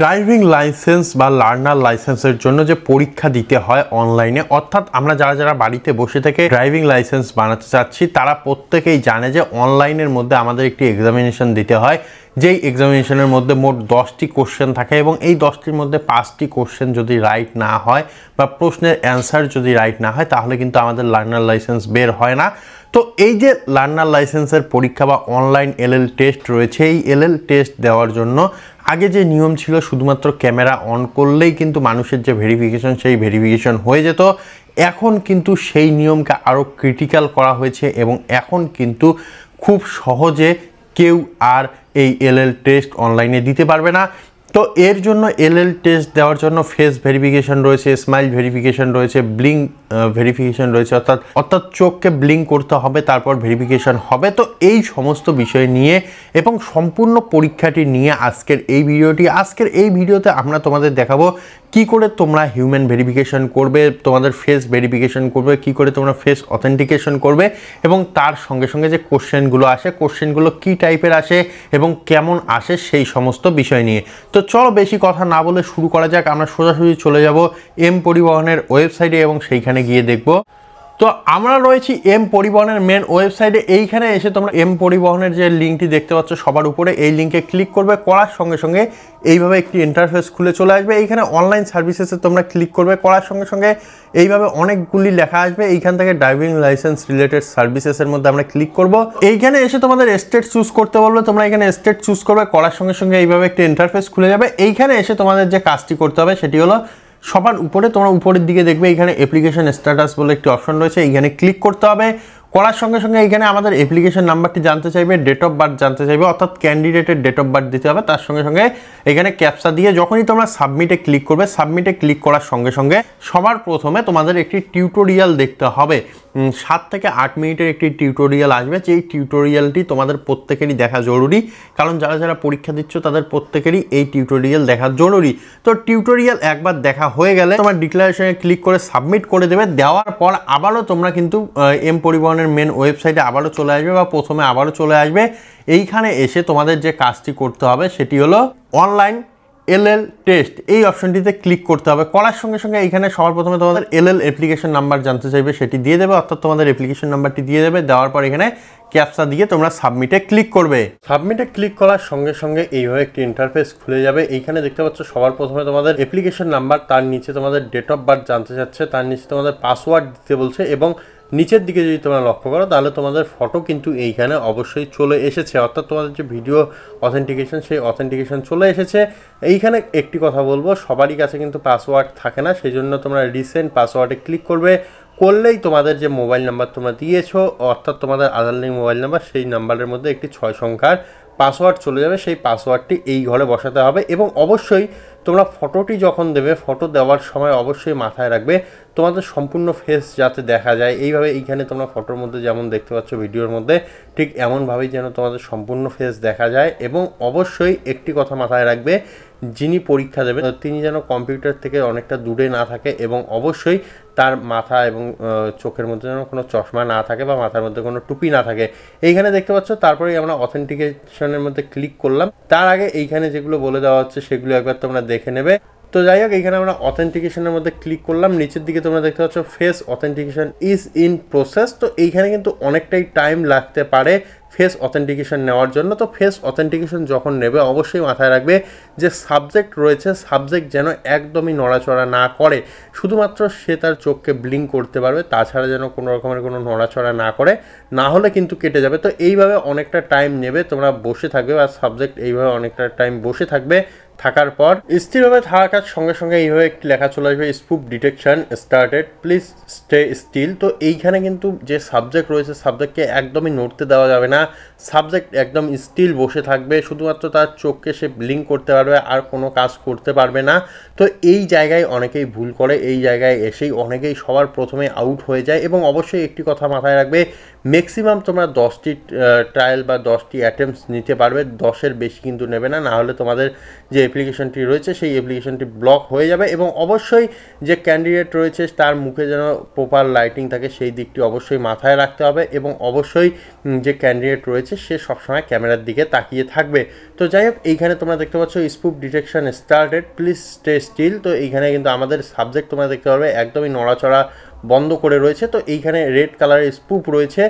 Driving licence বা learner লাইসেন্সের জন্য যে পরীক্ষা দিতে হয় অনলাইনে, অর্থাৎ আমরা যারা বাড়িতে বসে থেকে ড্রাইভিং লাইসেন্স বানাতে চাচ্ছি তারা প্রত্যেকেই জানে যে অনলাইনের মধ্যে আমাদের একটি এক্সামিনেশন দিতে হয়, যেই এক্সামিনেশনের মধ্যে মোট 10টি কোশ্চেন থাকে এবং এই 10টির মধ্যে 5টি কোশ্চেন যদি রাইট না হয় বা প্রশ্নের অ্যান্সার যদি রাইট না হয় তাহলে কিন্তু আমাদের লার্নার লাইসেন্স বের হয় না। তো এই যে লার্নার লাইসেন্সের পরীক্ষা বা অনলাইন এলএল টেস্ট রয়েছে, এই এলএল টেস্ট দেওয়ার জন্য আগে যে নিয়ম ছিল শুধুমাত্র ক্যামেরা অন করলেই কিন্তু মানুষের যে ভেরিফিকেশন সেই ভেরিফিকেশন হয়ে যেত, এখন কিন্তু সেই নিয়মকে আরও ক্রিটিক্যাল করা হয়েছে এবং এখন কিন্তু খুব সহজে কেউ আর এই এলএল টেস্ট অনলাইনে দিতে পারবে না। তো এর জন্য এলএল টেস্ট দেওয়ার জন্য ফেস ভেরিফিকেশন রয়েছে, স্মাইল ভেরিফিকেশন রয়েছে, ব্লিঙ্ক ভেরিফিকেশন রয়েছে, অর্থাৎ চোখকে ব্লিঙ্ক করতে হবে তারপর ভেরিফিকেশন হবে। তো এই সমস্ত বিষয় নিয়ে এবং সম্পূর্ণ পরীক্ষাটি নিয়ে আজকের এই ভিডিওতে আমরা তোমাদের দেখাবো কি করে তোমরা হিউম্যান ভেরিফিকেশন করবে, তোমাদের ফেস ভেরিফিকেশন করবে, কি করে তোমরা ফেস অথেন্টিকেশন করবে এবং তার সঙ্গে সঙ্গে যে কোশ্চেনগুলো আসে কোশ্চেনগুলো কী টাইপের আসে এবং কেমন আসে সেই সমস্ত বিষয় নিয়ে। তো চলো বেশি কথা না বলে শুরু করা যাক। আমরা সোজাসুজি চলে যাব এম পরিবহনের ওয়েবসাইটে এবং সেইখানে গিয়ে দেখব। তো আমরা রয়েছি এম পরিবহনের মেন ওয়েবসাইটে। এইখানে এসে তোমরা এম পরিবহনের যে লিঙ্কটি দেখতে পাচ্ছ সবার উপরে, এই লিঙ্কে ক্লিক করবে, করার সঙ্গে সঙ্গে এইভাবে একটি ইন্টারফেস খুলে চলে আসবে। এইখানে অনলাইন সার্ভিসেসে তোমরা ক্লিক করবে, করার সঙ্গে সঙ্গে এইভাবে অনেকগুলি লেখা আসবে। এইখান থেকে ড্রাইভিং লাইসেন্স রিলেটেড সার্ভিসেসের মধ্যে আমরা ক্লিক করব। এইখানে এসে তোমাদের স্টেট চুজ করতে বলবে, তোমরা এখানে স্টেট চুজ করবে, করার সঙ্গে সঙ্গে এইভাবে একটি ইন্টারফেস খুলে যাবে। এইখানে এসে তোমাদের যে কাজটি করতে হবে সেটি হলো সবার উপরে তোমরা উপরের দিকে দেখবে এখানে অ্যাপ্লিকেশন স্ট্যাটাস বলে একটি অপশন রয়েছে, এইখানে ক্লিক করতে হবে। করার সঙ্গে সঙ্গে এখানে আমাদের অ্যাপ্লিকেশন নাম্বারটি জানতে চাইবে, ডেট অফ বার্থ জানতে চাইবে, অর্থাৎ ক্যান্ডিডেটের ডেট অফ বার্থ দিতে হবে। তার সঙ্গে সঙ্গে এখানে ক্যাপচা দিয়ে যখনই তোমরা সাবমিটে ক্লিক করবে, সাবমিটে ক্লিক করার সঙ্গে সঙ্গে সবার প্রথমে তোমাদের একটি টিউটোরিয়াল দেখতে হবে। 7 থেকে 8 মিনিটের একটি টিউটোরিয়াল আসবে, যেই টিউটোরিয়ালটি তোমাদের প্রত্যেকেরই দেখা জরুরি, কারণ যারা পরীক্ষা দিচ্ছ তাদের প্রত্যেকেরই এই টিউটোরিয়াল দেখা জরুরি। তো টিউটোরিয়াল একবার দেখা হয়ে গেলে তোমার ডিক্লারেশনে ক্লিক করে সাবমিট করে দেবে। দেওয়ার পর আবারও তোমরা কিন্তু এম পরিবহনের মেন ওয়েবসাইটে আবারও চলে আসবে বা প্রথমে আবারও চলে আসবে। এইখানে এসে তোমাদের যে কাজটি করতে হবে সেটি হলো অনলাইন এলএল টেস্ট, এই অপশনটিতে ক্লিক করতে হবে। করার সঙ্গে সঙ্গে এইখানে সবার প্রথমে তোমাদের এলএল অ্যাপ্লিকেশন নাম্বার জানতে চাইবে, সেটি দিয়ে দেবে, অর্থাৎ তোমাদের অ্যাপ্লিকেশন নাম্বারটি দিয়ে দেবে। দেওয়ার পর এখানে ক্যাপচা দিয়ে তোমরা সাবমিটে ক্লিক করবে। সাবমিটে ক্লিক করার সঙ্গে সঙ্গে এইভাবে একটি ইন্টারফেস খুলে যাবে। এইখানে দেখতে পাচ্ছ সবার প্রথমে তোমাদের অ্যাপ্লিকেশন নাম্বার, তার নিচে তোমাদের ডেট অফ বার্থ জানতে চাচ্ছে, তার নিচে তোমাদের পাসওয়ার্ড দিতে বলছে এবং নিচের দিকে যদি তোমরা লক্ষ্য করো তাহলে তোমাদের ফটো কিন্তু এইখানে অবশ্যই চলে এসেছে, অর্থাৎ তোমাদের যে ভিডিও অথেন্টিকেশন সেই অথেন্টিকেশন চলে এসেছে। এইখানে একটি কথা বলবো, সবারই কাছে কিন্তু পাসওয়ার্ড থাকে না, সেই জন্য তোমরা রিসেন্ট পাসওয়ার্ডে ক্লিক করলেই তোমাদের যে মোবাইল নাম্বার তোমরা দিয়েছো, অর্থাৎ তোমাদের আধার লিঙ্ক মোবাইল নাম্বার, সেই নাম্বারের মধ্যে একটি 6 সংখ্যার পাসওয়ার্ড চলে যাবে। সেই পাসওয়ার্ডটি এই ঘরে বসাতে হবে এবং অবশ্যই তোমরা ফটোটি যখন দেবে, ফটো দেওয়ার সময় অবশ্যই মাথায় রাখবে তোমাদের সম্পূর্ণ ফেস যাতে দেখা যায়। এইভাবে এইখানে তোমরা ফটোর মধ্যে যেমন দেখতে পাচ্ছ ভিডিওর মধ্যে, ঠিক এমনভাবেই যেন তোমাদের সম্পূর্ণ ফেস দেখা যায়। এবং অবশ্যই একটি কথা মাথায় রাখবে, যিনি পরীক্ষা দেবেন তিনি যেন কম্পিউটার থেকে অনেকটা দূরে না থাকে এবং অবশ্যই তার মাথা এবং চোখের মধ্যে যেন কোনো চশমা না থাকে বা মাথার মধ্যে কোনো টুপি না থাকে। এইখানে দেখতে পাচ্ছ তারপরেই আমরা অথেন্টিকেশনের মধ্যে ক্লিক করলাম। তার আগে এইখানে যেগুলো বলে দেওয়া হচ্ছে সেগুলো একবার তোমরা দেখে নেবে। তো যাই হোক, এইখানে আমরা অথেন্টিকেশনের মধ্যে ক্লিক করলাম। নিচের দিকে তোমরা দেখতে পাচ্ছ face authentication is in process. তো এইখানে কিন্তু অনেকটাই টাইম লাগতে পারে ফেস অথেন্টিকেশন নেওয়ার জন্য। তো ফেস অথেন্টিকেশন যখন নেবে অবশ্যই মাথায় রাখবে যে সাবজেক্ট রয়েছে, সাবজেক্ট যেন একদমই নড়াচড়া না করে, শুধুমাত্র সে তার চোখকে ব্লিঙ্ক করতে পারবে, তাছাড়া যেন কোনো রকমের কোনো নড়াচড়া না করে, না হলে কিন্তু কেটে যাবে। তো এইভাবে অনেকটা টাইম নেবে, তোমরা বসে থাকবে বা সাবজেক্ট এইভাবে অনেকটা টাইম বসে থাকবে। থাকার পর স্থিরভাবে থাকার সঙ্গে সঙ্গে এইভাবে একটি লেখা চলে আসবে, spoof detection started, please stay still. তো এইখানে কিন্তু যে সাবজেক্ট রয়েছে সাবজেক্টকে একদমই নড়তে দেওয়া যাবে না, সাবজেক্ট একদম স্টিল বসে থাকবে, শুধুমাত্র তার চোখকে সে ব্লিঙ্ক করতে পারবে, আর কোনো কাজ করতে পারবে না। তো এই জায়গায় অনেকেই ভুল করে, এই জায়গায় এসেই অনেকেই সবার প্রথমে আউট হয়ে যায়। এবং অবশ্যই একটি কথা মাথায় রাখবে, ম্যাক্সিমাম তোমরা 10টি ট্রায়াল বা 10টি অ্যাটেম্পটস নিতে পারবে, 10-এর বেশি কিন্তু নেবে না, না হলে তোমাদের যে অ্যাপ্লিকেশনটি রয়েছে সেই অ্যাপ্লিকেশনটি ব্লক হয়ে যাবে এবং অবশ্যই যে ক্যান্ডিডেট রয়েছে তার মুখে যেন প্রপার লাইটিং থাকে সেই দিকটি অবশ্যই মাথায় রাখতে হবে এবং অবশ্যই যে ক্যান্ডিডেট রয়েছে সে সবসময় ক্যামেরার দিকে তাকিয়ে থাকবে। তো যাই হোক, এইখানে তোমরা দেখতে পাচ্ছ spoof detection started, please stay still. তো এইখানে কিন্তু আমাদের সাবজেক্ট তোমরা দেখতে পারবে একদমই নড়াচড়া বন্ধ করে রয়েছে। তো এইখানে রেড কালারের স্পুফ রয়েছে।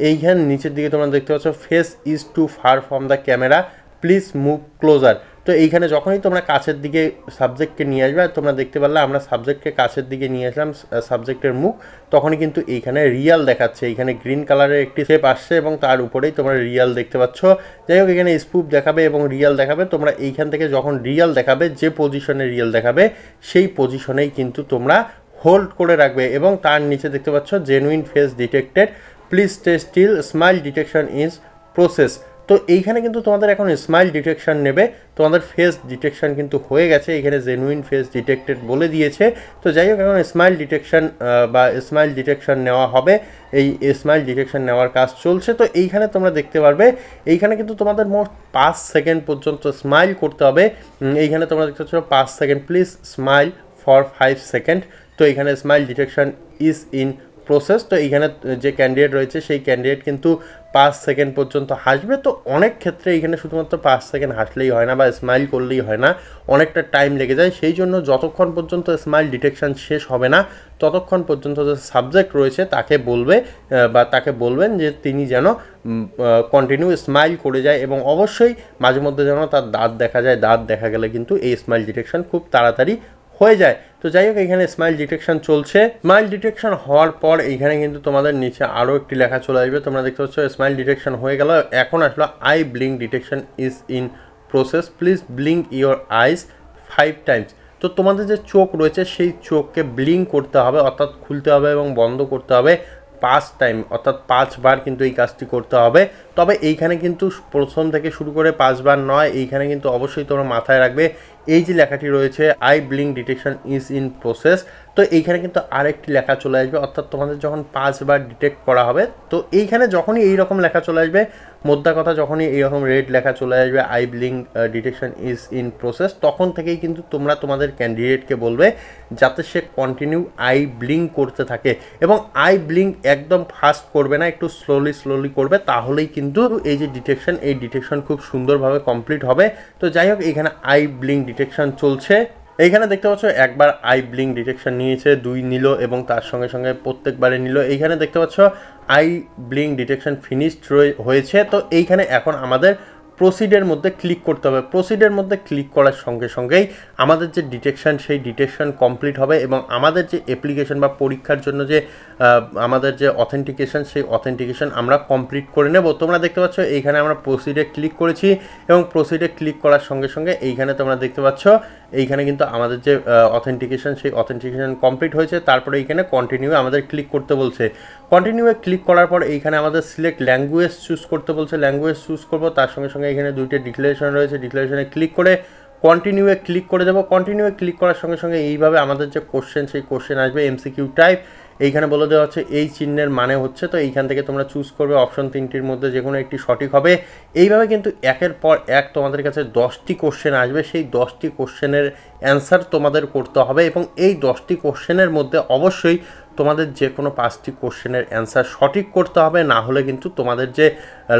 এইখানে নিচের দিকে তোমরা দেখতে পাচ্ছ face is too far from the camera, please move closer. তো এইখানে যখনই তোমরা কাছের দিকে সাবজেক্টকে নিয়ে আসবে, তোমরা দেখতে পারলে আমরা সাবজেক্টকে কাছের দিকে নিয়ে আসলাম সাবজেক্টের মুখ, তখনই কিন্তু এইখানে রিয়াল দেখাচ্ছে। এইখানে গ্রিন কালারের একটি শেপ আসছে এবং তার উপরেই তোমরা রিয়াল দেখতে পাচ্ছ। যাই হোক, এখানে স্পুপ দেখাবে এবং রিয়াল দেখাবে। তোমরা এইখান থেকে যখন রিয়াল দেখাবে, যে পজিশনে রিয়াল দেখাবে সেই পজিশনেই কিন্তু তোমরা হোল্ড করে রাখবে এবং তার নিচে দেখতে পাচ্ছ genuine face detected, please stay still, smile detection is process. তো এইখানে কিন্তু তোমাদের এখন স্মাইল ডিটেকশন নেবে, তোমাদের ফেস ডিটেকশন কিন্তু হয়ে গেছে, এখানে জেনুইন ফেস ডিটেক্টেড বলে দিয়েছে। তো যাই হোক, এখন স্মাইল ডিটেকশন বা স্মাইল ডিটেকশন নেওয়া হবে, এই স্মাইল ডিটেকশন নেওয়ার কাজ চলছে। তো এইখানে তোমরা দেখতে পারবে এইখানে কিন্তু তোমাদের মোট 5 সেকেন্ড পর্যন্ত স্মাইল করতে হবে। এইখানে তোমরা দেখতে পাচ্ছ 5 second, please smile for 5 second. তো এখানে smile detection is in process. তো এইখানে যে ক্যান্ডিডেট রয়েছে সেই ক্যান্ডিডেট কিন্তু 5 সেকেন্ড পর্যন্ত হাসবে। তো অনেক ক্ষেত্রে এইখানে শুধুমাত্র 5 সেকেন্ড হাসলেই হয় না বা স্মাইল করলেই হয় না, অনেকটা টাইম লেগে যায়। সেই জন্য যতক্ষণ পর্যন্ত স্মাইল ডিটেকশন শেষ হবে না ততক্ষণ পর্যন্ত যে সাবজেক্ট রয়েছে তাকে বলবে বা তাকে বলবেন যে তিনি যেন কন্টিনিউ স্মাইল করে যায় এবং অবশ্যই মাঝে মধ্যে যেন তার দাঁত দেখা যায়। দাঁত দেখা গেলে কিন্তু এই স্মাইল ডিটেকশন খুব তাড়াতাড়ি হয়ে যায়। তো যাই হোক, এখানে স্মাইল ডিটেকশন চলছে। স্মাইল ডিটেকশন হওয়ার পর এইখানে কিন্তু তোমাদের নিচে আরও একটি লেখা চলে আসবে। তোমরা দেখতে পাচ্ছ স্মাইল ডিটেকশন হয়ে গেল, এখন আসলো I blink detection is in process, please blink your ice 5 Times. তো তোমাদের যে চোখ রয়েছে সেই চোখকে ব্লিঙ্ক করতে হবে, অর্থাৎ খুলতে হবে এবং বন্ধ করতে হবে 5 টাইম, অর্থাৎ 5 বার কিন্তু এই কাজটি করতে হবে। তবে এইখানে কিন্তু প্রথম থেকে শুরু করে 5 বার নয়, এইখানে কিন্তু অবশ্যই তোমরা মাথায় রাখবে এই যে লেখাটি রয়েছে I blink detection is in process. তো এইখানে কিন্তু আরেকটি লেখা চলে আসবে, অর্থাৎ তোমাদের যখন 5 বার ডিটেক্ট করা হবে, তো এইখানে যখনই এইরকম লেখা চলে আসবে, মোদ্দা কথা যখনই এইরকম রেড লেখা চলে আসবে I blink detection is in process, তখন থেকেই কিন্তু তোমরা তোমাদের ক্যান্ডিডেটকে বলবে যাতে সে কন্টিনিউ আই ব্লিঙ্ক করতে থাকে এবং আই ব্লিঙ্ক একদম ফাস্ট করবে না, একটু স্লোলি করবে, তাহলেই কিন্তু এই যে ডিটেকশন, এই ডিটেকশন খুব সুন্দরভাবে কমপ্লিট হবে। তো যাই হোক, এখানে আই ব্লিঙ্ক ডিটেকশন চলছে। এইখানে দেখতে পাচ্ছ একবার আই ব্লিঙ্ক ডিটেকশন নিয়েছে, 2 নিল এবং তার সঙ্গে সঙ্গে প্রত্যেকবারে নিল। এইখানে দেখতে পাচ্ছ আই ব্লিঙ্ক ডিটেকশন ফিনিশড হয়েছে। তো এইখানে এখন আমাদের প্রসিডের মধ্যে ক্লিক করতে হবে। প্রসিডের মধ্যে ক্লিক করার সঙ্গে সঙ্গেই আমাদের যে ডিটেকশন সেই ডিটেকশন কমপ্লিট হবে এবং আমাদের যে অ্যাপ্লিকেশন বা পরীক্ষার জন্য যে আমাদের যে অথেন্টিকেশন সেই অথেন্টিকেশন আমরা কমপ্লিট করে নেব। তোমরা দেখতে পাচ্ছ এইখানে আমরা প্রসিডে ক্লিক করেছি এবং প্রসিডে ক্লিক করার সঙ্গে সঙ্গে এইখানে তোমরা দেখতে পাচ্ছ এইখানে কিন্তু আমাদের যে অথেন্টিকেশন সেই অথেন্টিকেশন কমপ্লিট হয়েছে। তারপরে এইখানে কন্টিনিউ আমাদের ক্লিক করতে বলছে। কন্টিনিউয়ে ক্লিক করার পর এইখানে আমাদের সিলেক্ট ল্যাঙ্গুয়েজ চুজ করতে বলছে, ল্যাঙ্গুয়েজ চুজ করব। তার সঙ্গে সঙ্গে এখানে 2টা ডিক্লারেশন রয়েছে, ডিক্লারেশনে ক্লিক করে কন্টিনিউয়ে ক্লিক করে দেবো। কন্টিনিউয়ে ক্লিক করার সঙ্গে সঙ্গে এইভাবে আমাদের যে কোশ্চেন সেই কোশ্চেন আসবে এমসিকিউ টাইপ। এইখানে বলে দেওয়া হচ্ছে এই চিহ্নের মানে হচ্ছে, তো এইখান থেকে তোমরা চুজ করবে অপশন 3টির মধ্যে যে কোনো একটি সঠিক হবে। এইভাবে কিন্তু একের পর এক তোমাদের কাছে 10টি কোশ্চেন আসবে, সেই 10টি কোশ্চেনের অ্যান্সার তোমাদের করতে হবে এবং এই 10টি কোশ্চেনের মধ্যে অবশ্যই তোমাদের যে কোনো 5টি কোশ্চেনের অ্যান্সার সঠিক করতে হবে, না হলে কিন্তু তোমাদের যে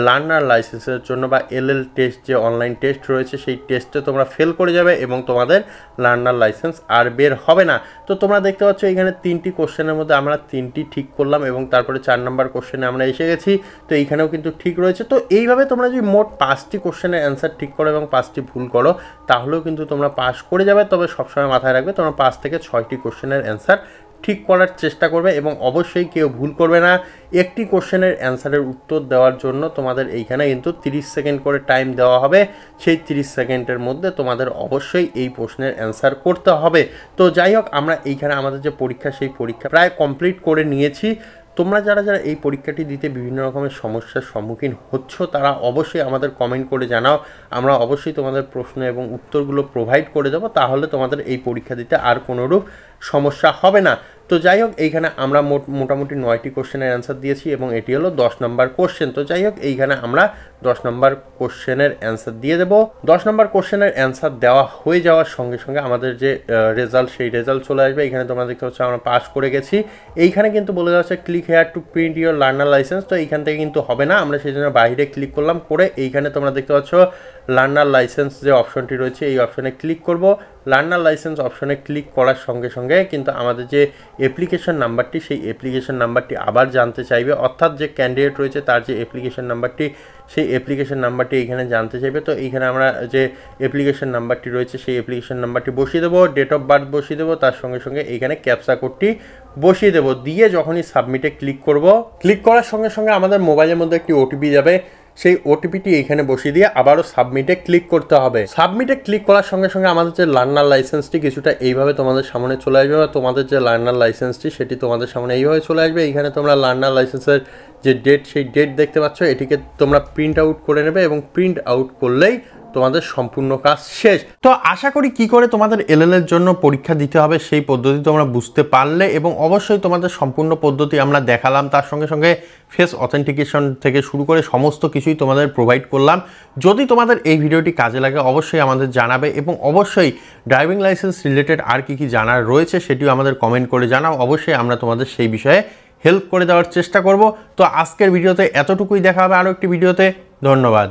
লার্নার লাইসেন্সের জন্য বা এলএল টেস্ট যে অনলাইন টেস্ট রয়েছে সেই টেস্টে তোমরা ফেল করে যাবে এবং তোমাদের লার্নার লাইসেন্স আর বের হবে না। তো তোমরা দেখতে পাচ্ছ এখানে 3টি কোশ্চেনের মধ্যে আমরা 3টি ঠিক করলাম এবং তারপরে 4 নম্বর কোশ্চেনে আমরা এসে গেছি। তো এইখানেও কিন্তু ঠিক রয়েছে। তো এইভাবে তোমরা যদি মোট 5টি কোশ্চেনের অ্যান্সার ঠিক করো এবং 5টি ভুল করো তাহলেও কিন্তু তোমরা পাস করে যাবে। তবে সবসময় মাথায় রাখবে তোমরা 5 থেকে 6টি কোশ্চেনের অ্যান্সার ঠিক করার চেষ্টা করবে এবং অবশ্যই কেউ ভুল করবে না। একটি কোশ্চেনের অ্যান্সারের উত্তর দেওয়ার জন্য তোমাদের এইখানে কিন্তু 30 সেকেন্ড করে টাইম দেওয়া হবে। সেই 30 সেকেন্ডের মধ্যে তোমাদের অবশ্যই এই প্রশ্নের অ্যান্সার করতে হবে। তো যাই হোক, আমরা এইখানে আমাদের যে পরীক্ষা সেই পরীক্ষা প্রায় কমপ্লিট করে নিয়েছি। তোমরা যারা যারা এই পরীক্ষাটি দিতে বিভিন্ন রকমের সমস্যার সম্মুখীন হচ্ছ তারা অবশ্যই আমাদের কমেন্ট করে জানাও, আমরা অবশ্যই তোমাদের প্রশ্ন এবং উত্তরগুলো প্রোভাইড করে দেবো, তাহলে তোমাদের এই পরীক্ষা দিতে আর কোনোরূপ সমস্যা হবে না। তো যাই হোক, এইখানে আমরা মোটামুটি 9টি কোশ্চেনের অ্যান্সার দিয়েছি এবং এটি হলো 10 নম্বর কোশ্চেন। তো যাই হোক, এইখানে আমরা 10 নম্বর কোশ্চেনের অ্যান্সার দিয়ে দেবো। 10 নম্বর কোশ্চেনের অ্যান্সার দেওয়া হয়ে যাওয়ার সঙ্গে সঙ্গে আমাদের যে রেজাল্ট, সেই রেজাল্ট চলে আসবে। এখানে তোমরা দেখতে পাচ্ছ আমরা পাস করে গেছি। এইখানে কিন্তু বলে যাচ্ছে click here two print your learner licence. তো এইখান থেকে কিন্তু হবে না, আমরা সেই জন্য বাইরে ক্লিক করলাম, করে এইখানে তোমরা দেখতে পাচ্ছ লার্নার লাইসেন্স যে অপশনটি রয়েছে এই অপশনে ক্লিক করব। লার্নার লাইসেন্স অপশনে ক্লিক করার সঙ্গে সঙ্গে কিন্তু আমাদের যে অ্যাপ্লিকেশন নাম্বারটি, সেই অ্যাপ্লিকেশন নাম্বারটি আবার জানতে চাইবে, অর্থাৎ যে ক্যান্ডিডেট রয়েছে তার যে অ্যাপ্লিকেশন নাম্বারটি, সেই অ্যাপ্লিকেশন নাম্বারটি এইখানে জানতে চাইবে। তো এইখানে আমরা যে অ্যাপ্লিকেশন নাম্বারটি রয়েছে সেই অ্যাপ্লিকেশন নাম্বারটি বসিয়ে দেবো, ডেট অফ বার্থ বসিয়ে দেবো, তার সঙ্গে সঙ্গে এইখানে ক্যাপচা কোডটি বসিয়ে দেবো। দিয়ে যখনই সাবমিটে ক্লিক করব, ক্লিক করার সঙ্গে সঙ্গে আমাদের মোবাইলের মধ্যে একটি ওটিপি যাবে, সেই ওটিপিটি এখানে বসিয়ে দিয়ে আবারও সাবমিটে ক্লিক করতে হবে। সাবমিটে ক্লিক করার সঙ্গে সঙ্গে আমাদের যে লার্নার লাইসেন্সটি কিছুটা এইভাবে তোমাদের সামনে চলে আসবে, বা তোমাদের যে লার্নার লাইসেন্সটি সেটি তোমাদের সামনে এইভাবে চলে আসবে। এইখানে তোমরা লার্নার লাইসেন্সের যে ডেট, সেই ডেট দেখতে পাচ্ছ, এটিকে তোমরা প্রিন্ট আউট করে নেবে এবং প্রিন্ট আউট করলেই তোমাদের সম্পূর্ণ কাজ শেষ। তো আশা করি কি করে তোমাদের এলএল-এর জন্য পরীক্ষা দিতে হবে সেই পদ্ধতি তোমরা বুঝতে পারলে, এবং অবশ্যই তোমাদের সম্পূর্ণ পদ্ধতি আমরা দেখালাম, তার সঙ্গে সঙ্গে ফেস অথেন্টিকেশন থেকে শুরু করে সমস্ত কিছুই তোমাদের প্রোভাইড করলাম। যদি তোমাদের এই ভিডিওটি কাজে লাগে অবশ্যই আমাদের জানাবে, এবং অবশ্যই ড্রাইভিং লাইসেন্স রিলেটেড আর কি জানার রয়েছে সেটিও আমাদের কমেন্ট করে জানাও। অবশ্যই আমরা তোমাদের সেই বিষয়ে হেল্প করে দেওয়ার চেষ্টা করব। তো আজকের ভিডিওতে এতটুকুই, দেখা হবে আরও একটি ভিডিওতে। ধন্যবাদ।